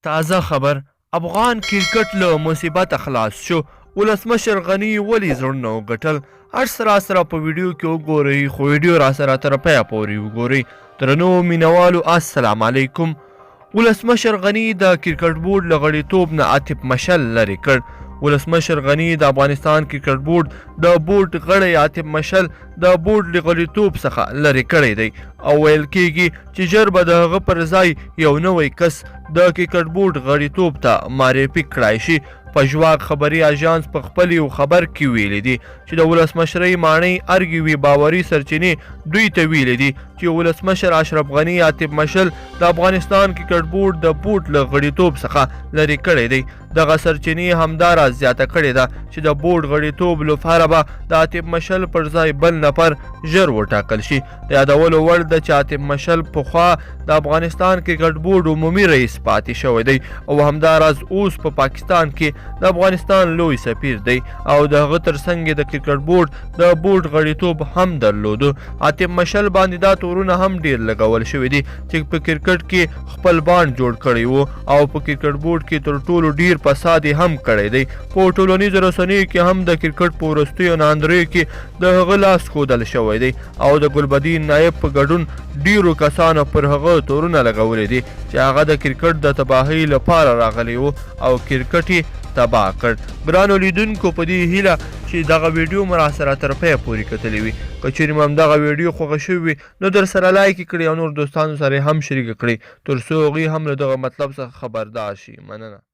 تازه خبر افغان کرکټ له مصیبت خلاص شو. ولسمشر غني ولې زړونه وګټل؟ هر څه راسره په ویډیو کې وګورئ، خو ویډیو راسره تر پایه پورې وګورئ. درنو مینوالو السلام علیکم. ولسمشر غني د کرکټ بورډ له غړیتوب نه عاطف مشل لرې کړ. ولسمشر غني د افغانستان کرکټ بورډ د بورډ غړی عاطف مشل د بورډ له غړیتوب څخه لرې کړی دی او ویل کیږي چې ژر به د هغه پر ځای یو نوی کس د کرکټ بورډ غړیتوب ته معرفي کړای شي. په ژواک خبري اژانس په خپل یو خبر کې ویلي دي چې د ولسمشرۍ ماڼۍ ارګې وي باوري سرچینې دوی ته ویلي دي چې ولسمشر اشرف غني عاطف مشل د افغانستان کرکټ بورډ د بورډ له غړیتوب څخه لرې کړی دی. دغه سرچینې همدارا زیاته کړې ده چې د بورډ غړیتوب لپاره به د عاطف مشل پر ځای بل نفر ژر وټاکل شي. د یادولو وړ ده چې عاطف مشل پخوا د افغانستان کرکټ بورډ عمومي رئیس پاتې شوی دی او همداراز اوس په پاکستان کې د افغانستان لوی سفیر دی او د هغه ترڅنګ د کرکټ بورډ د بورډ غړیتوب هم درلودو. عاطف مشل باندې دا تورونه هم ډیر لګول شوي دي چې په کرکټ کې خپل بانډ جوړ کړی وو او په کرکټ بورډ کې تر ټولو ډیر فساد هم کړی دی. په ټولنیزو رسنیو کې هم د کرکټ په وروستیو ناندریو کې د هغه لاس ښودل شوی دی او د ګلبدین نایب په ګډون ډیرو کسانو پر هغه تورونه لګولي دي چې هغه د کرکټ د تباهۍ لپاره راغلی و او کرکټ یې تباه کړ. ګرانو لیدونکو په دې هیله چې دغه ویډیو مو راسره تر پایه پورې کتلی وي. که چیرې مو همدغه ویډیو خوښه شوې وي نو در سره لایک یې کړئ او نور دوستانو سره یې هم شریکه کړئ تر څو هغوی هم له دغه مطلب څخه خبردار شي. مننه.